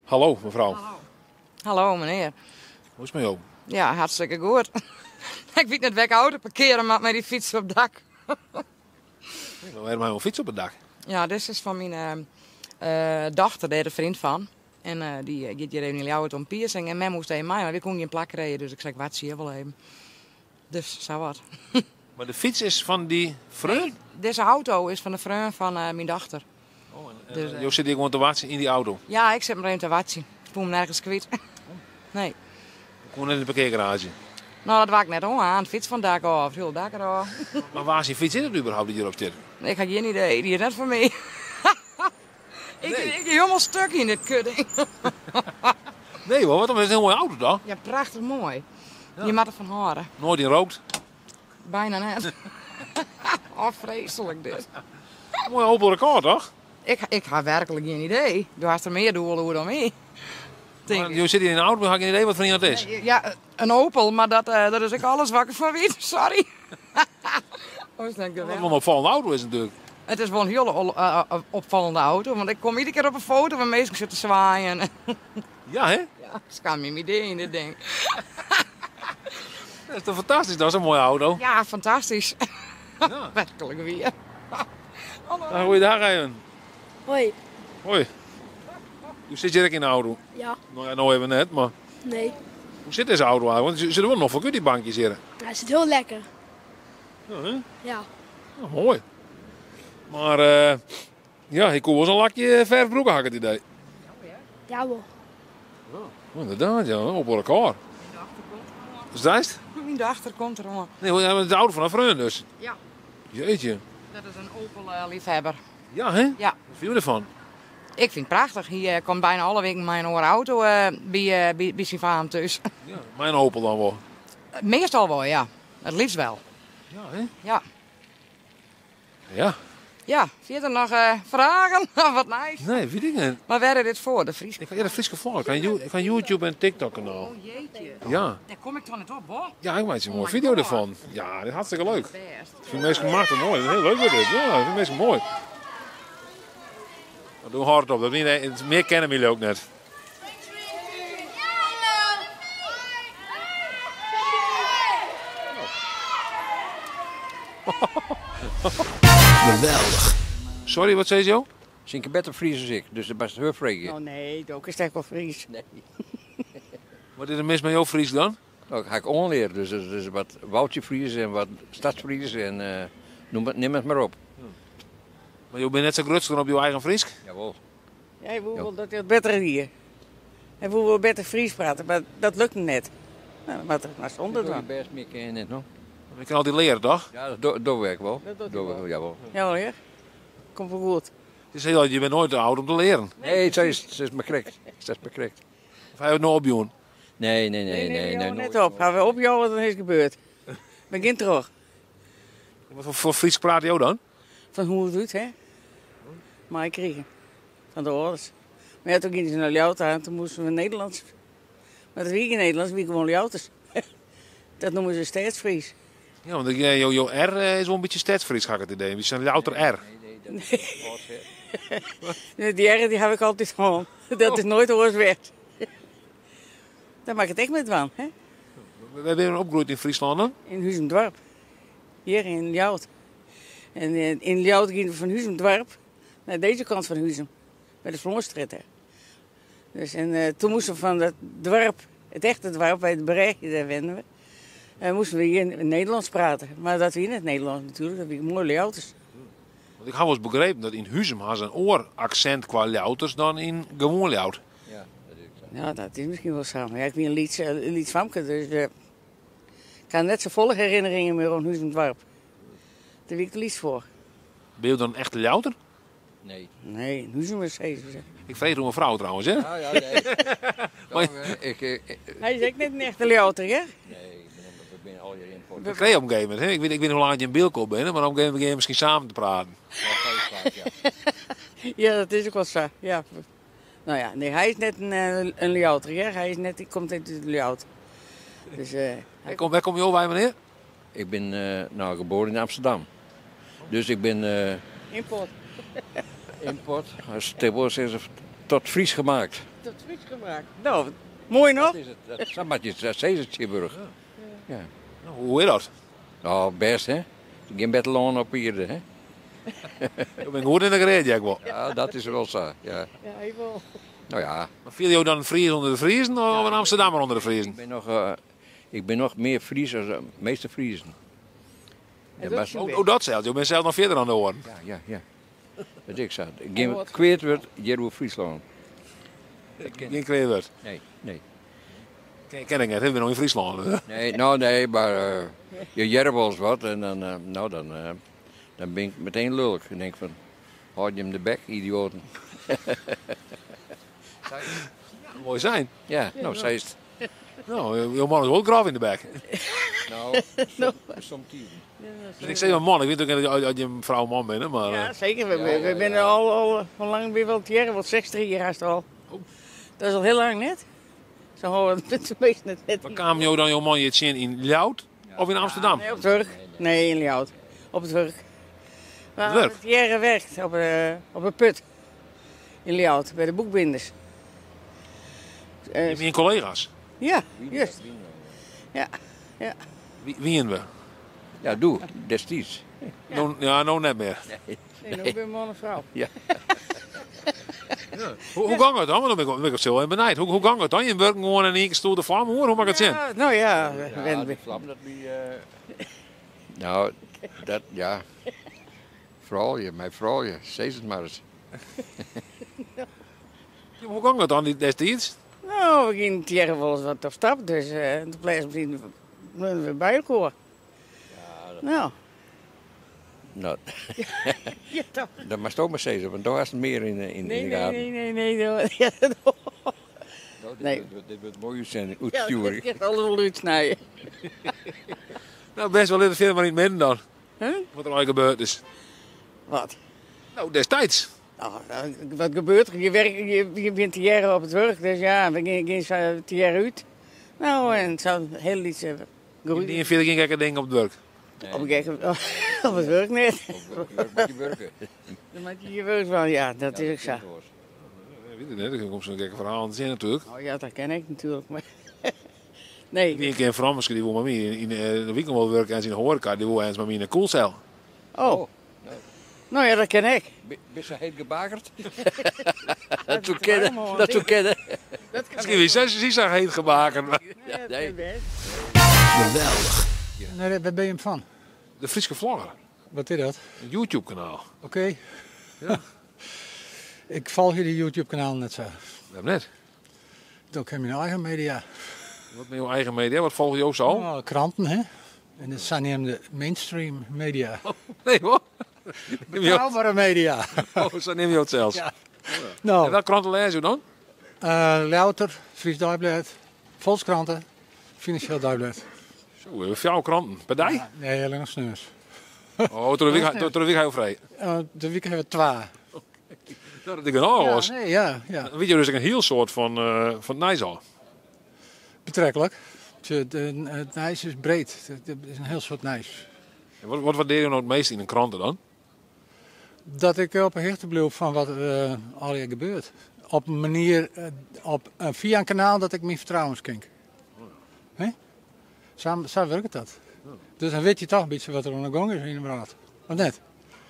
Hallo mevrouw. Hallo meneer. Hoe is het met jou? Ja, hartstikke goed. Ik weet net weg auto parkeren maar met die fiets op het dak. We hebben maar een fiets op het dak. Ja, dit is van mijn dochter, daar is een vriend van. En die gaat hier even in Ljouwert om piercing. En mij moest tegen mij, maar we konden niet in plak rijden. Dus ik zei, wat zie je wel even. Dus zo wat. Maar de fiets is van die vriend? Deze auto is van de vriend van mijn dochter. Oh, Dus, je zit hier gewoon te wachten in die auto. Ja, ik zit maar even te watsen. Ik voel me nergens kwijt. Nee. Gewoon in de parkeergarage. Nou, dat wou ik net aan. De fiets van het dak af, heel dak eraf. Maar waar is die fiets in het überhaupt die hierop zit? Ik had geen idee, die is net voor mij. Ik ben helemaal stuk in dit kudding. Nee hoor, wat is een heel mooie auto dan. Ja, prachtig mooi. Ja. Je mag ervan horen. Nooit in rookt. Bijna net. Oh, vreselijk dit. Een mooie Opel Rekord toch? Ik had werkelijk geen idee. Je had er meer doelen dan mij. Maar je zit hier in een auto, maar heb je geen idee wat voor iemand het is? Ja, een Opel, maar dat is ook alles wat ik van weet. Sorry. Oh, is denk ik Wat wel. een opvallende auto is natuurlijk. Het is wel een hele opvallende auto. Want ik kom iedere keer op een foto waar mensen zitten zwaaien. Ja hè? Ja, ik kan me niet idee in dit ding. Dat is toch fantastisch, dat is een mooie auto. Ja, fantastisch. Ja. Werkelijk weer. Nou, goeiedag even. Hoi. Hoi. Hoe zit je in de auto? Ja. Nou ja, nou even net, maar Nee. hoe zit deze auto eigenlijk? Want er zitten wel nog voor die bankjes hier. Hij zit heel lekker. Ja, hè? Ja. Ja, mooi. Maar ja, ik kon wel zo'n lakje verfbroeken hakken het idee. Jawel. Oh, inderdaad, ja, op elkaar. Dus dat is het? Mijn dochter komt er om. Nee, we hebben de auto van een vriend dus. Ja. Jeetje. Dat is een Opel-liefhebber. Ja, hè? Ja. Wat viel je ervan? Ik vind het prachtig. Hier komt bijna alle weken mijn oude auto bij zijn vader thuis. Ja, mijn Opel dan wel. Meestal wel, ja. Het liefst wel. Ja, hè? Ja. Ja. Ja, verder nog vragen? Wat nice. Nee, weet ik niet. Maar waar is dit voor? De Fries? Ik ga de Friese volk. Ik ga YouTube en TikTok kanaal. Oh jeetje. Ja. Daar kom ik toch niet op, hoor. Ja, ik maak een mooie my video God. ervan. Ja, dit is hartstikke leuk. Best. Ik vind mensen gemaakt het mooi. Heel leuk dit. Ja, ik vind mensen mooi. Maar doe hard op. Dat niet, meer kennen jullie ook net. Geweldig. Sorry, wat zei je zo? Zijn ik beter Fries als ik, dus dat best heel vrij. Oh nee, ook is echt wel Fries. Nee. Wat is er mis met jouw Fries dan? Nou, ik ga ik onleren, dus er is wat Woutje Fries en wat Stadsfries en neem het maar op. Maar je bent net zo grutst op je eigen Fries. Jawel. Hij wil wel dat hij het beter hier. Hij wil wel beter Fries praten, maar dat lukt hem net. Nou, maar maar zonder Dat doe dan. je best meer kennen net, no? Je kan altijd leren, toch? Ja, dat doe ik wel. Dat doet hij Doe ik wel. wel, jawel. Ja hoor, komt wel goed. Het is heel, je bent nooit te oud om te leren. Nee, het is me correct. Het is me correct. Of hij het nou opjoen. Nee. Net nooit. op. Gaan we opjouwen, dan is het gebeurd. Begin terug. Wat voor Fries praat jou dan? Van hoe het doet, hè? Maar ik kreeg van de ouders. Maar ja, toen ging ze naar Ljouwert aan, toen moesten we Nederlands. Maar dat wie geen Nederlands, wie gewoon Ljouters. Dat noemen ze steeds Fries. Ja, want jouw R is wel een beetje stadsfries, ga ik het idee. We zijn louter R. Nee, dat is wat, hè. Die ergen die heb ik altijd gewoon. Dat is nooit oors werd. Daar maak ik het echt met van, hè? We zijn opgegroeid in Friesland, hè? In Huzumdorp. Hier in Ljouwert. En in Ljouwert gingen we van Huzumdorp naar deze kant van Huzum. Bij de Vlongestraat. Dus toen moesten we van dat dorp, het echte dorp, bij het bereikje, daar wenden we. En moesten we hier in Nederlands praten. Maar dat we in het Nederlands natuurlijk, dat we mooi Ljouters. Want ik had wel eens begrepen dat in Huzum had ze een ooraccent qua Ljouters dan in gewoon Ljout. Ja, dat is zo. Ja, dat is misschien wel samen. Ja, ik ben een Lietsvamke, dus ik kan net zo volle herinneringen meer aan Huzumdorp. Daar weet ik het liefst voor. Ben je dan een echte Ljouter? Nee. Nee, in Huzum is hij. Ik vrees om een vrouw trouwens, hè? Ja, nee. Maar- Hij is ook net een echte Ljouter, hè? Nee, ik ben al hierin voor. Ik kreeg op een gegeven moment, hè? Ik weet niet hoe lang je in Beelkoop bent, maar op een gegeven moment begin je misschien samen te praten. Ja. Ja, dat is ook wel zo. Ja. Nou ja, nee, hij is net een Ljouter, hè? Hij is net, die komt uit de Ljout. Dus, Waar kom je over bij, meneer? Ik ben nou, geboren in Amsterdam. Dus ik ben import. import. Tegenwoordig is het tot Fries gemaakt. tot Fries gemaakt. Nou, mooi nog. Dat is het. Dat Sambatje, dat Cezertjeburg. Ja. Nou, hoe is dat? Nou, best hè. Geen beter loon op hier, hè. Ik ben goed in de gereden, Jack wel. Ja, dat is wel zo. Ja. Ja, ik wel. Nou ja, Maar viel je dan Fries onder de Friesen of een Amsterdammer onder de Friesen? ik ben nog meer Fries dan de meeste Friesen. Ja, maar, Oh, dat zelfs. Je bent zelf nog verder aan de oren. ja. Dat ik zei. Geen kwijt wordt, Jeroen Friesland. Geen kweerwoord. Nee. Ken ik net, ik ben nog in Friesland. Nee, maar je jerkt wel eens wat en dan, dan ben ik meteen lullig. Ik denk van, houd je hem de bek, idioten. Mooi zijn. Ja, nou, zij is het. Nou, je man is wel graaf in de bek. Nou, soms En ik zeg maar man, ik weet ook niet dat je een vrouw man bent, hè, maar... Ja, zeker. We zijn al hoe lang ben je wel jaren? Wel 60 jaar haast al. Dat is al heel lang net. Zo horen we het meest net. Waar kwam jou dan jouw man je het zien in Ljout of in Amsterdam? Nee, op het werk. Nee, in Ljout. Op het werk. We werk? hebben het jaren gewerkt op een put. In Ljout, bij de boekbinders. Heb je collega's? Ja, juist. Ja. Wie we? Ja, doe, destijds. Nou net meer. Nee, nu ben ik man en vrouw. Hoe gang het dan? Want dan ben ik het zo benijd. Hoe gang het dan? Je werkt gewoon in één keer stoel de farm, hoor. Hoe mag het zijn? Ja, nou ja, Ja, die vlam, dat wie... Nou, dat, ja. Vrouwje, mijn vrouwje, zeg het maar eens. Hoe gang het dan destijds? nou, we gingen het jaren wel eens wat op stap, dus de plaats misschien we bij elkaar. Nou, Nou, ja, toch. dat mag ook maar zeggen, want daar is het meer in de gaten. Nee. Ja, dat Nou, Nee. Dit wordt mooi uitzending, ja, dat uitsturing. is alles wel uitsnijden. Nou, best wel in de film, maar niet midden dan. Huh? Wat er al gebeurd is. Wat? Nou, destijds. Nou, wat gebeurt er? Je bent te jaren op het werk, dus ja, we gaan te jaren uit. Nou, en het zou heel iets hebben. Die in veel geen gekke dingen op het werk. Op het werk net. Met je burger. Dan maak je je werk van, ja, dat is ook zo. Ik weet het niet, er komt zo'n gekke verhaal aan te zien natuurlijk. Nou ja, dat ken ik natuurlijk, maar... Nee. Die een keer een vrouw die wil met mij in de weekend wil werken en in de horeca, die wil eens met mij in een koelcel. Oh. Nou ja, dat ken ik. Ben je heet gebakerd? Dat Dat kennen. Misschien wie ze zijn heet gebakken. Nee. Geweldig. Nee, waar ben je hem van? De Friese Vlogger, Wat is dat? een YouTube kanaal. Oké. Ja. Ik volg je YouTube-kanaal net zo. We hebben net. Dan heb je een eigen media. Wat met jouw eigen media, wat volg je ook zo? Oh, kranten, hè? En dat zijn hem de mainstream media. Nee hoor. Betrouwbare media. Oh, zo neem je het zelfs. Ja. En Nou, welke kranten lees je dan? Louter, Fries Dagblad, Volkskranten, Financieel Dagblad. Zo, we hebben 4 kranten. Per dag? Nee, alleen nog sneus. Oh, door de week heel vrij. De week hebben we 2. Nou, dat ik een oor was. Nee, ja. Dan weet je dus een heel soort van Nijzel. Betrekkelijk. Het nijs is breed. Het is een heel soort nijs. En wat waardeer je nou het meest in een kranten dan? Dat ik op een hichte bleef van wat al hier gebeurt. Op een manier, via een kanaal dat ik mijn vertrouwens kink. Hè? Zo werkt dat. Dus dan weet je toch een beetje wat er aan de gang is in de raad. Of net?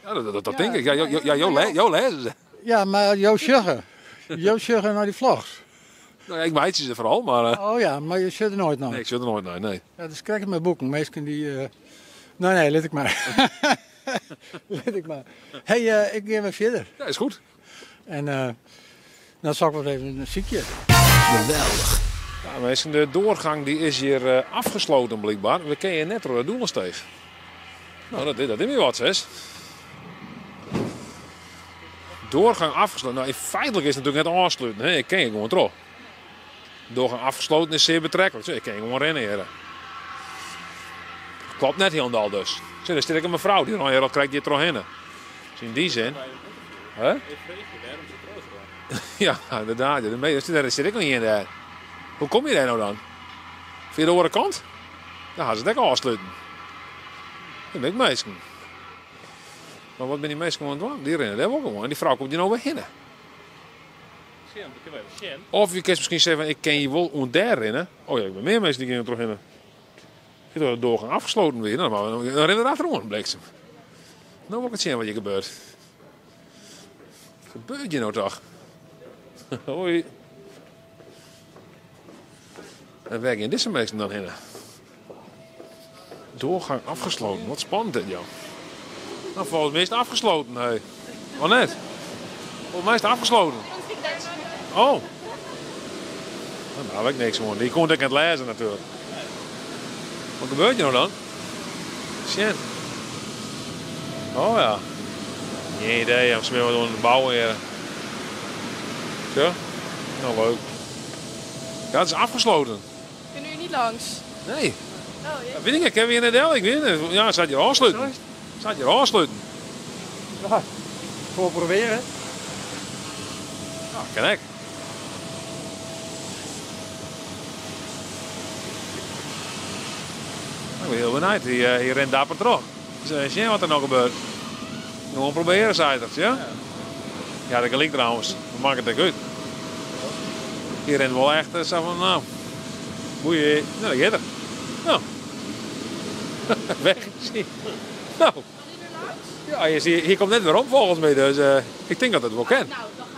Ja, dat denk ik. Ja, jou lezen ze. Ja, maar Joost Juggen naar die vlogs. Nou ja, ik meid ze vooral, maar... Oh ja, maar je zit er nooit naar. Nee, ik zit er nooit naar, nee. Ja, dus kijk het met boeken. Meestal die... Nee, laat ik maar. Laat ik maar. Hé, ik ga weer verder. Ja, is goed. En dan zal ik wel even een ziekje. Geweldig. Ja, mensen, de doorgang die is hier afgesloten blijkbaar. We kennen net door de Doelensteeg. Nou, dat is weer wat, zes. Doorgang afgesloten. Nou, feitelijk is het natuurlijk net afsluiten. Hè? Ik ken je gewoon terug. Doorgang afgesloten is zeer betrekkelijk. Ik kan je gewoon rennen, heren. Klopt net helemaal dus. Dan stel ik een mevrouw die dan krijgt je terug heen. Dus in die zin. Hè? Ja, inderdaad. Daar zit ik nog niet in daar. Hoe kom je daar nou dan? Via de andere kant? Dan gaan ze het ook afsluiten. Dat ben ik meestal. Maar wat ben die meestal gewoon aan het doen? Die rennen daar ook gewoon. En die vrouw komt hier nou weer heen. Of je kunt misschien zeggen, ik ken je wel onder rennen. Oh ja, ik ben meer mensen die kunnen terug rennen. Ik heb de doorgang afgesloten weer. Nou, maar dan rennen we achterom, bliksem. Nou wil ik het zien wat hier gebeurt. Wat gebeurt je nou toch? Hoi. En werken in deze mensen dan heen. Doorgang afgesloten. Wat spannend dit, joh. Nou, volgens mij is het afgesloten. Nee. Oh, net. Volgens mij is het afgesloten. Oh. Nou, weet ik niks, man. Die kon ik aan het lezen natuurlijk. Wat gebeurt je nou dan? Shit. Oh ja. Geen idee, we smeren door de bouw weer. Zo. Nou, leuk. Ja, het is afgesloten. Kunnen jullie niet langs? Nee. Oh, ja. Ja, weet ik heb weer in de del. Ik weet het. Ja, het staat hier aansluiten. Het staat hier aansluiten. Ja, voor proberen. Ja, kan ik. Ik ben heel benieuwd. Hier rent dapper terug. Dus zie je wat er nog gebeurt? Gewoon proberen, zei het. Ja? Ja, dat klinkt trouwens. Dat maakt het ook uit. Hier rent wel echt zo van, nou, boeien. Nou, dat gaat er. Nou. Weg is hij. Nou. Ja, je ziet, hier komt net weer om volgens mij, dus ik denk dat het wel kan.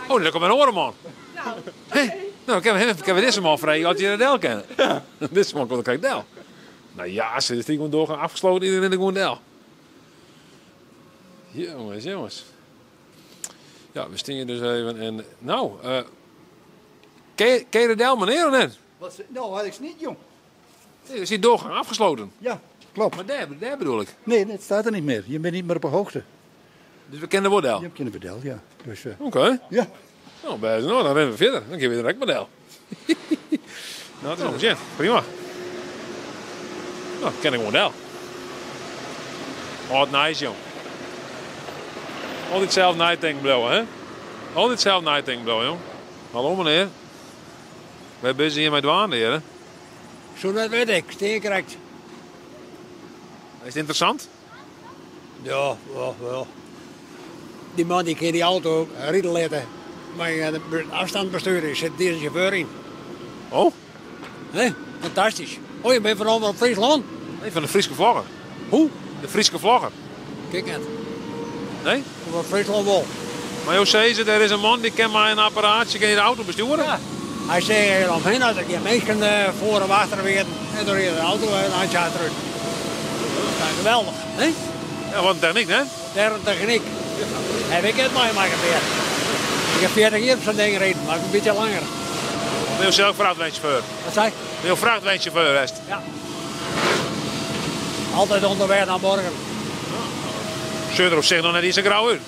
Oh, daar komt een orenman. Nou, Hey, nou, ik heb deze man vrij, had je de del kennen. Ja. Deze man komt ook del. Nou ja, ze is gewoon doorgaan afgesloten, iedereen in de gewoon del. Jongens. Ja, we stingen dus even en nou, ken je de del meneer of net? Nou, had ik niet, jong. Nee, is die doorgang afgesloten? Ja, klopt. Maar daar bedoel ik. Nee, het staat er niet meer. Je bent niet meer op de hoogte. Dus we kennen de del? Je kent het wel, ja. Dus, Oké. ja. Nou, dan rennen we verder. Dan geven we direct model. Nou, dat is nog zin. Prima. Nou, ken ik een model. Oh, nice, jong. Altijd zelf nighting blauwen, hè? Altijd zelf nighting blauwen, jong. Hallo, meneer. Wij bezig hier met douane, hè? Zo dat weet ik, steenkrakt. Is het interessant? Ja. Die man die keer die auto rijden laten. Maar de afstandsbestuurder zit deze chauffeur in. Oh? Hé, fantastisch. Oh, je bent van Friesland? Nee, van de Friese vlogger. Hoe? De Friese vlogger. Kijk het. Nee? Van Friesland wel. Maar joh, zei ze, er is een man die kan maar een apparaatje, kan je de auto besturen? Ja. Hij zei er omheen als ik je mensen voor en achter weet en door de auto en hij gaat terug. Dat is geweldig, hè? Ja, wat een techniek, hè? Derde techniek. Heb ik het meemaken weer. Ik heb 40 jaar op zo'n ding gereden, maar een beetje langer. Ben je zelf vrachtwagenchauffeur? Wat zei je? Ben je vrachtwagenchauffeur, is het? Ja. Altijd onderweg naar morgen. Zit er op zich nog net iets te grauw uit?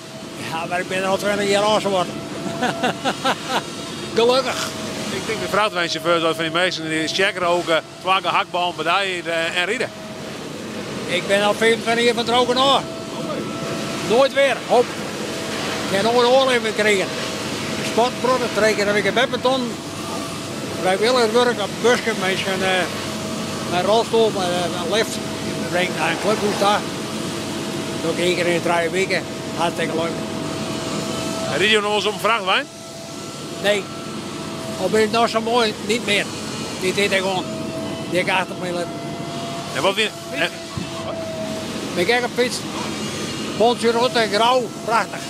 Ja, maar ik ben er al 20 jaar oud geworden. Gelukkig. Ik denk de vrachtwagenchauffeur dat van die meesten die checken roken, twakken hakbal, bedijden en rijden. Ik ben al 25 jaar van het roken af. Nooit weer. Hop. Ik heb nooit oorleving gekregen. Sportbronnen trekken heb ik een badminton. Vrijwillig werk op busje, mensen met rolstoel, met een lift. Ik breng naar een clubhoes daar. Doe ik 1 keer in de 3 weken. Hartstikke leuk. En rijd je nog eens op een vrachtwagen? Nee. Al ben ik nog zo mooi, niet meer. Die deed ik gewoon. Die ik achter me liep. En wat weer? Ik heb een fiets. Pontje rood en grauw, prachtig.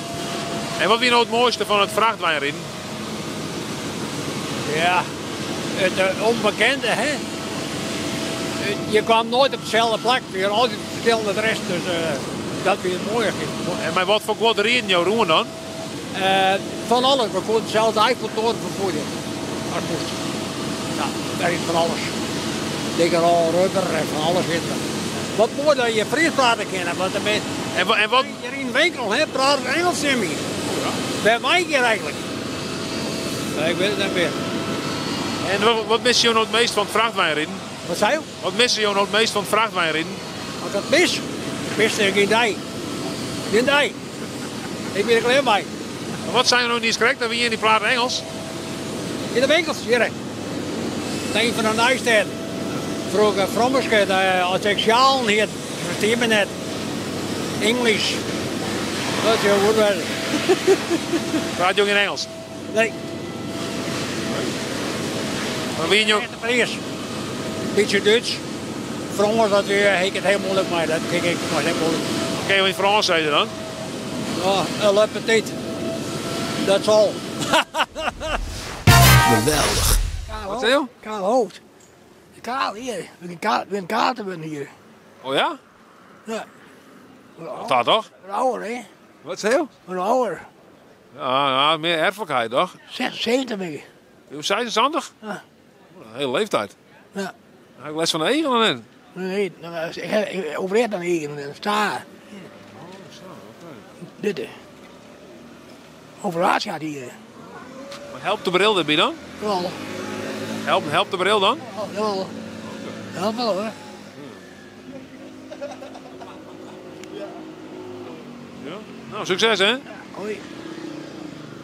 En wat weer nou het mooiste van het vrachtwagenrijden? Ja, het onbekende, hè. Je kwam nooit op dezelfde plek. Je had altijd verschillende de rest, dus dat weer het mooie. En met wat voor wat reden jou roen dan? Van alles. We konden zelfs de Eiffeltoren vervoeren. Als het moest. Ja, daar is van alles. Dikke rol, rubber en van alles in. Wat mooi dat je Fries praten kennen. Want en wat? Hier in de winkel, hè, praten Engels in me. Bij mij hier eigenlijk. Nee, ik weet het niet meer. En wat mis je nou het meest van het vrachtwagenrijden? Wat zei je? Wat mis je nou het meest van het vrachtwagenrijden? Wat dat mis? Mis er geen dij. Geen dij. Ik ben er alleen bij. Wat zijn er nou niet correct? Dat we hier niet praten Engels? In de winkels, hier. Denk van een Nijstad. Vroeger Frommerske, als ik sjaal heet, versteer me net. Engels. Dat is heel goed wel. Praat je ook in Engels? Nee. Maar wie je... Fries. Beetje Duits. Frans, dat ik het heel moeilijk mee. Dat kijk ik maar heel moeilijk. Kan je in het Frans zeggen dan? Ja, le petit. Dat zal. Geweldig. Wat zei je? Kaal hoofd. Kaal hier. Een kaarten hier. Oh ja? Ja. Dat gaat toch? Een ouder, hè? Wat zei je? Een ouder. Ja, meer erfelijkheid toch? 76 ben je. Hoe zei je zandig? Ja. Een hele leeftijd. Ja. Heb ik les van de Egen dan in? Nee, ik overleed dan hier en sta. Dit is. Operatie had hier. Maar helpt de bril erbij dan? Wel. Helpt de bril dan? Wel. Help wel hoor. Ja. Nou, succes hè? Hoi.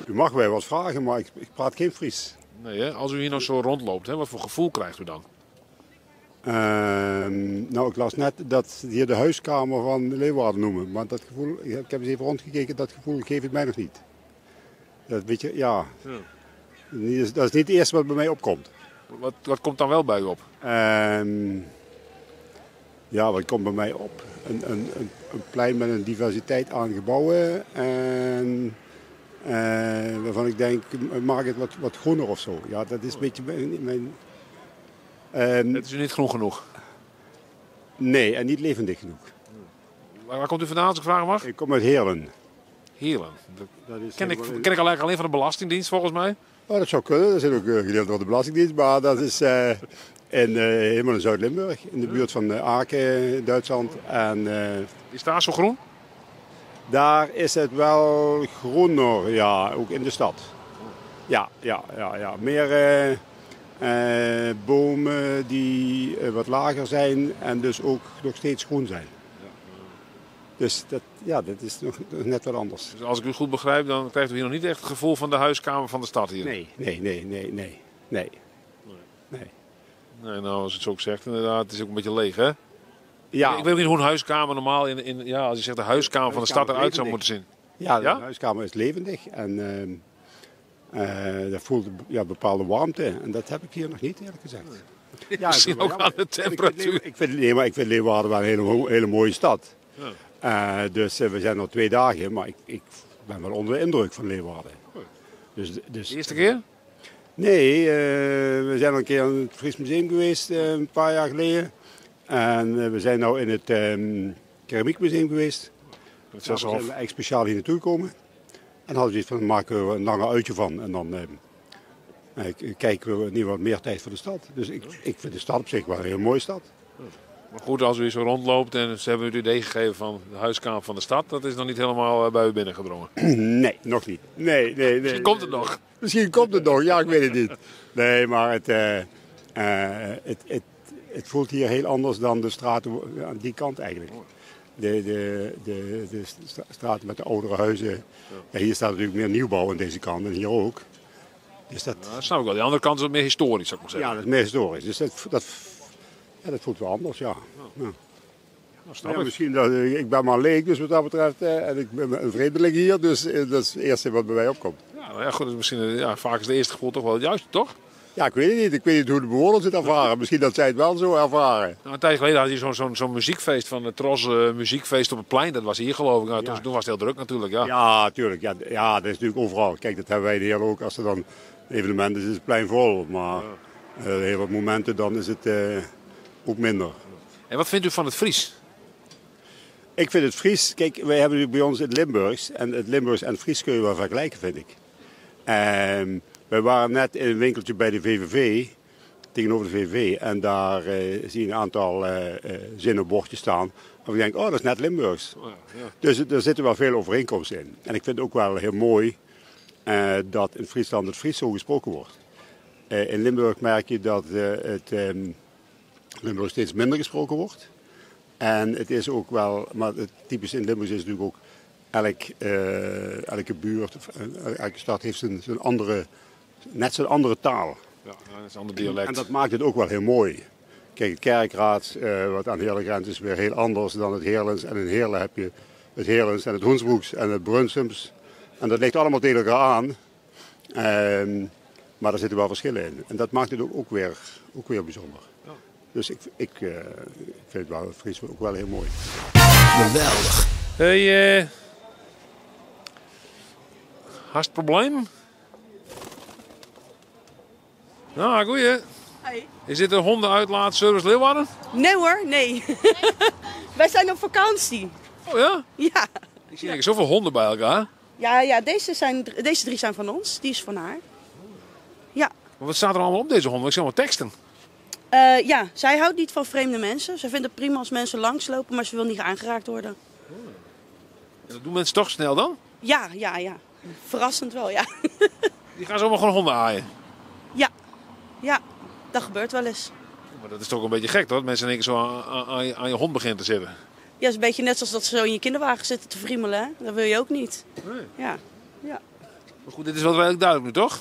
U mag mij wat vragen, maar ik praat geen Fries. Nee, hè? Als u hier nou zo rondloopt, hè, wat voor gevoel krijgt u dan? Nou, ik las net dat ze hier de huiskamer van Leeuwarden noemen. Maar dat gevoel, ik heb eens even rondgekeken, dat gevoel geeft het mij nog niet. Dat weet je, ja. Dat is niet het eerste wat bij mij opkomt. Wat komt dan wel bij u op? Ja, wat komt bij mij op? Een plein met een diversiteit aan gebouwen. En waarvan ik denk, maak het wat groener of zo. Ja, dat is een beetje mijn... Het is u niet groen genoeg? Nee, en niet levendig genoeg. Waar komt u vandaan als ik vragen mag? Ik kom uit Heerlen. Heerlen. Dat is ken ik alleen van de Belastingdienst volgens mij? Oh, dat zou kunnen. Dat zit ook gedeeld door de Belastingdienst. Maar dat is helemaal in Zuid-Limburg. In de buurt van Aken, Duitsland. En, is daar zo groen? Daar is het wel groener, ja. Ook in de stad. Ja. Meer bomen die wat lager zijn en dus ook nog steeds groen zijn. Dus dat is nog net wat anders. Dus als ik u goed begrijp, dan krijgt u hier nog niet echt het gevoel van de huiskamer van de stad hier? Nee. Nee, nou, als het zo zegt, inderdaad, het is ook een beetje leeg, hè? Ja. Ik weet ook niet hoe een huiskamer normaal als je zegt de huiskamer van de stad eruit zou moeten zien. Ja, de huiskamer is levendig en dat voelt bepaalde warmte. En dat heb ik hier nog niet, eerlijk gezegd. Ja, misschien ook aan de temperatuur. Ik vind Leeuwarden wel een hele mooie stad. Ja. Dus we zijn nog 2 dagen, maar ik ben wel onder de indruk van Leeuwarden. Dus, de eerste keer? Nee, we zijn al een keer in het Fries Museum geweest een paar jaar geleden. En we zijn nu in het Keramiekmuseum geweest. Daar zijn we eigenlijk speciaal hier naartoe gekomen. En hadden we zoiets van, maken we een langer uitje van. En dan kijken we niet wat meer tijd voor de stad. Dus ik vind de stad op zich wel een hele mooie stad. Maar goed, als u hier zo rondloopt en ze hebben u het idee gegeven van de huiskamer van de stad, dat is nog niet helemaal bij u binnengedrongen. Nee, nog niet. Nee. Misschien komt het nog. Misschien komt het nog, ja, ik weet het niet. Nee, maar het voelt hier heel anders dan de straten aan die kant eigenlijk. De straten met de oudere huizen. Ja, hier staat natuurlijk meer nieuwbouw aan deze kant en hier ook. Dus dat snap ik wel. De andere kant is wat meer historisch, zou ik maar zeggen. Ja, dat is meer historisch. Dus dat voelt wel anders, ja. Misschien ik ben maar leek, dus wat dat betreft. En ik ben een vreemdeling hier, dus dat is het eerste wat bij mij opkomt. Ja, goed, misschien, vaak is het eerste gevoel toch wel het juiste, toch? Ja, ik weet het niet. Ik weet niet hoe de bewoners het ervaren. Misschien dat zij het wel zo ervaren. Nou, een tijd geleden had je zo'n muziekfeest van het Tros muziekfeest op het plein. Dat was hier geloof ik. Nou, toen was het heel druk natuurlijk. Ja, natuurlijk. Ja, dat is natuurlijk overal. Kijk, dat hebben wij hier ook. Als er dan evenementen is, is het plein vol. Maar heel wat momenten dan is het ook minder. En wat vindt u van het Fries? Ik vind het Fries, kijk, wij hebben bij ons het Limburgs. En het Limburgs en het Fries kun je wel vergelijken, vind ik. Wij waren net in een winkeltje bij de VVV, tegenover de VVV. En daar zie je een aantal zinnen op bordjes staan. En ik denk, dat is net Limburgs. Dus er zitten wel veel overeenkomsten in. En ik vind het ook wel heel mooi dat in Friesland het Fries zo gesproken wordt. In Limburg merk je dat het Limburg steeds minder gesproken wordt. En het is ook wel, maar het typisch in Limburg is natuurlijk ook, elke buurt, elke stad heeft zijn andere taal. Ja, dat is een ander dialect. En dat maakt het ook wel heel mooi. Kijk, het Kerkraads, wat aan Heerlen grenst, is weer heel anders dan het Heerlens. En in Heerlen heb je het Heerlens en het Hoensbroeks en het Brunsums. En dat ligt allemaal tegen elkaar aan. Maar er zitten wel verschillen in. En dat maakt het ook weer bijzonder. Ja. Dus ik vind het wel Fries ook wel heel mooi. Geweldig. Hey, hast probleem? Nou, goeie. Hey. Is dit een hondenuitlaatservice Leeuwarden? Nee hoor, nee. Wij zijn op vakantie. Oh ja? Ja. Ik zie eigenlijk zoveel honden bij elkaar. Ja, deze 3 zijn van ons. Die is van haar. Ja. Maar wat staat er allemaal op deze honden? Ik zie allemaal teksten. Ja, zij houdt niet van vreemde mensen. Zij vindt het prima als mensen langslopen, maar ze wil niet aangeraakt worden. En dat doen mensen toch snel dan? Ja. Verrassend wel, ja. Die gaan zomaar gewoon honden aaien. Ja, dat gebeurt wel eens. Maar dat is toch een beetje gek, toch? Dat mensen in één keer zo aan je hond beginnen te zitten. Ja, het is een beetje net zoals dat ze zo in je kinderwagen zitten te friemelen. Hè? Dat wil je ook niet. Nee. Ja. Maar goed, dit is wel redelijk duidelijk nu, toch?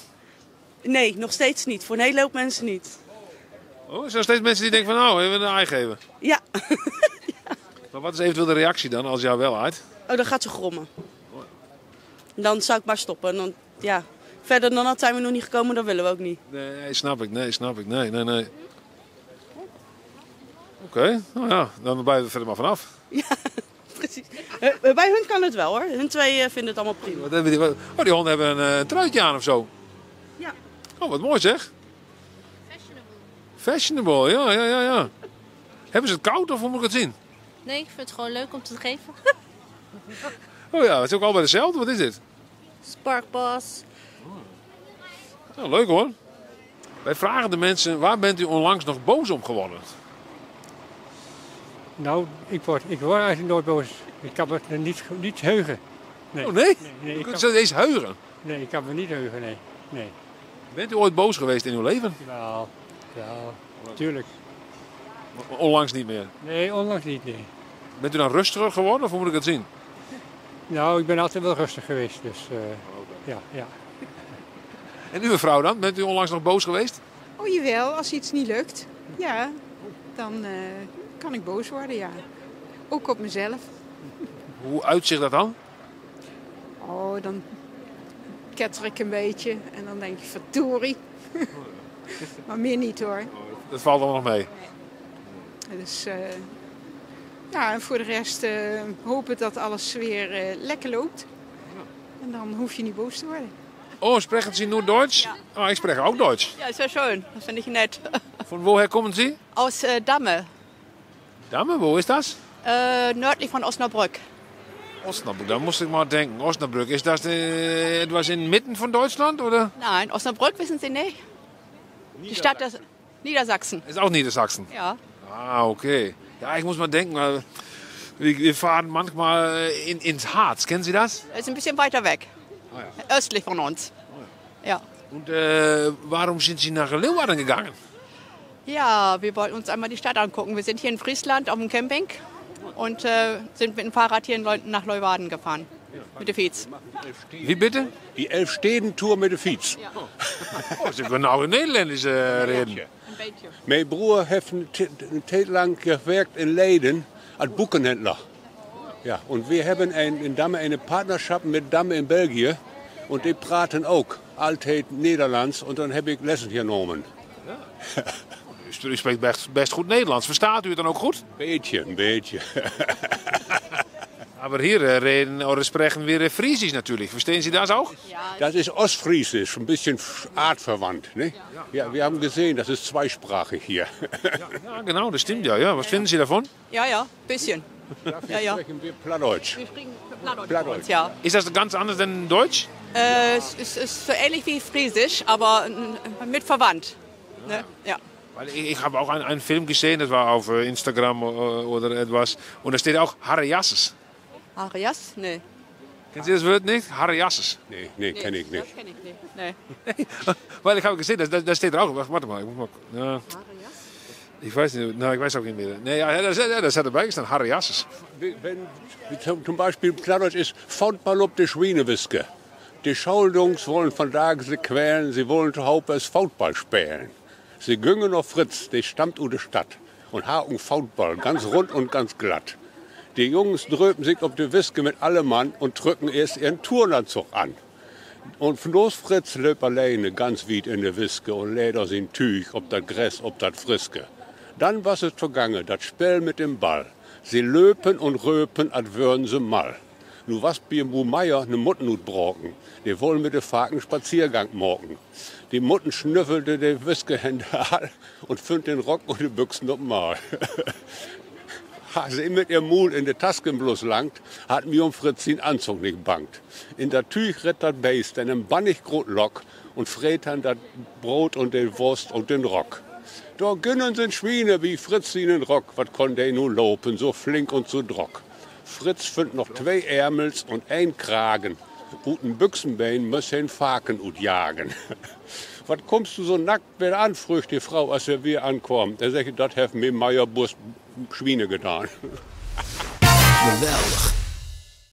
Nee, nog steeds niet. Voor een hele hoop mensen niet. Oh, er zijn nog steeds mensen die denken van nou, even een aai geven. Ja. Maar wat is eventueel de reactie dan als jou wel aait? Oh, dan gaat ze grommen. Dan zou ik maar stoppen. Dan, ja. Verder dan dat zijn we nog niet gekomen, dat willen we ook niet. Nee, snap ik. Nee. Oké, nou ja, dan blijven we verder maar vanaf. Ja, precies. Bij hun kan het wel hoor. Hun 2 vinden het allemaal prima. Wat hebben die, die honden hebben een truitje aan of zo. Ja. Oh, wat mooi zeg. Fashionable, ja. Hebben ze het koud of hoe moet ik het zien? Nee, ik vind het gewoon leuk om te geven. Oh ja, het is ook allebei hetzelfde. Wat is dit? Sparkboss. Nou, leuk hoor. Wij vragen de mensen, waar bent u onlangs nog boos om geworden? Nou, ik word eigenlijk nooit boos. Ik kan me niet heugen. Nee. Oh nee? Nee, U kunt ze eens heugen? Nee, ik kan me niet heugen, nee. Bent u ooit boos geweest in uw leven? Ja, tuurlijk. Onlangs niet meer? Nee, onlangs niet, nee. Bent u dan rustiger geworden of hoe moet ik het zien? Nou, ik ben altijd wel rustig geweest, dus ja. En uw vrouw dan? Bent u onlangs nog boos geweest? Oh jawel, als iets niet lukt. Ja, dan kan ik boos worden, ja. Ook op mezelf. Hoe uitzicht dat dan? Oh, dan ketter ik een beetje en dan denk ik, verdorie. Maar meer niet hoor. Dat valt allemaal nog mee? Dus ja, en voor de rest hopen dat alles weer lekker loopt. En dan hoef je niet boos te worden. Oh, sprechen Sie nur Deutsch? Ja. Oh, ich spreche auch Deutsch. Ja, sehr schön. Das finde ich nett. Von woher kommen Sie? Aus Damme. Damme, wo ist das? Nördlich von Osnabrück. Osnabrück, da muss ich mal denken. Osnabrück, ist das etwas inmitten von Deutschland, oder? Nein, Osnabrück wissen Sie nicht. Die Stadt des Niedersachsen. Ist auch Niedersachsen? Ja. Ah, okay. Ja, ich muss mal denken, wir fahren manchmal ins Harz. Kennen Sie das? Das ist ein bisschen weiter weg. Ah, ja. Östlich von uns. Ja. Und warum sind Sie nach Leeuwarden gegangen? Ja, wir wollten uns einmal die Stadt angucken. Wir sind hier in Friesland auf dem Camping und sind mit dem Fahrrad hier nach Leeuwarden gefahren. Mit der Fiets. Wie bitte? Die Elfstedentour mit der Fiets. Ja. Oh, Sie können auch in Nederlands reden. Een beetje. Mijn broer heeft een tijd lang gewerkt in Leiden als boekenhändler. Ja, und wir haben in Damme eine Partnerschaft mit Damme in Belgien. Und die praten ook altijd Nederlands. Und dann habe ich Lessen genomen. Ja. U spreekt best goed Nederlands. Verstaat u het dan ook goed? Een beetje. Aber hier reden oder sprechen wir Friesisch natürlich. Verstehen Sie das auch? Das ist Ostfriesisch, ein bisschen artverwandt. Ne? Ja, wir haben gesehen, das ist zweisprachig hier. Ja, genau, das stimmt ja. Was finden Sie davon? Ja, bisschen. Ja. Sprechen wir Plattdeutsch. Wir sprechen Plattdeutsch. Ja. Ist das ganz anders denn Deutsch? Es ist so ähnlich wie Friesisch, aber mit verwandt. Ne? Ja. Weil ich habe auch einen Film gesehen, das war auf Instagram oder etwas. Und da steht auch Harrejasses. Arias? Nee. Kennen Sie das Wort nicht? Harrejasses. Nee, kenne ich nicht. Das kenne ich nicht. Nee. Weil ich habe gesehen, da steht er auch. Warte mal, ich muss mal. Ja. Ich weiß nicht, ich weiß auch nicht mehr. Nee, das hat erbij gestaan, Harrejasses. Zum Beispiel Plattdeutsch ist Foutball op de Schweinewiske. Die Schuldungs wollen von Tagen sie quälen, sie wollen zu Hause es Foutball spielen. Sie gingen auf Fritz, der stammt aus der Stadt und haben Foutball, ganz rund und ganz glatt. Die Jungs dröpen sich auf die Wiske mit allem Mann und drücken erst ihren Turnanzug an. Und Floß Fritz löp alleine ganz weit in de Wiske und lädt aus in Tüch, ob dat Gräs, ob dat Friske. Dann was es vergangen, dat Spiel mit dem Ball. Sie löpen und röpen, als würden sie mal. Nu was bi Mu Meier ne Muttennut brocken. Die wollen mit de Faken Spaziergang morgen. Die Mutten schnüffelte de Wiskehände all und fand den Rock und die Büchsen nochmal. Ha sie mit ihr Mul in de Tasken bloß langt, hat mir Fritz den Anzug nicht bangt. In der Tüch ritt dat Beist, denn im Bannig grot Lock und fräht dann dat Brot und den Wurst und den Rock. Da gönnen sind Schweine wie Fritz ihnen Rock, wat kon der nu lopen, so flink und so drock. Fritz findet noch 2 Ärmels und ein Kragen. Guten Büchsenbein muss den Faken ut jagen. Was kommst du so nackt wieder an, fragt die Frau, als wir ankommt. Er sagt, das hat mir Meierbus Schweine getan. Geweldig.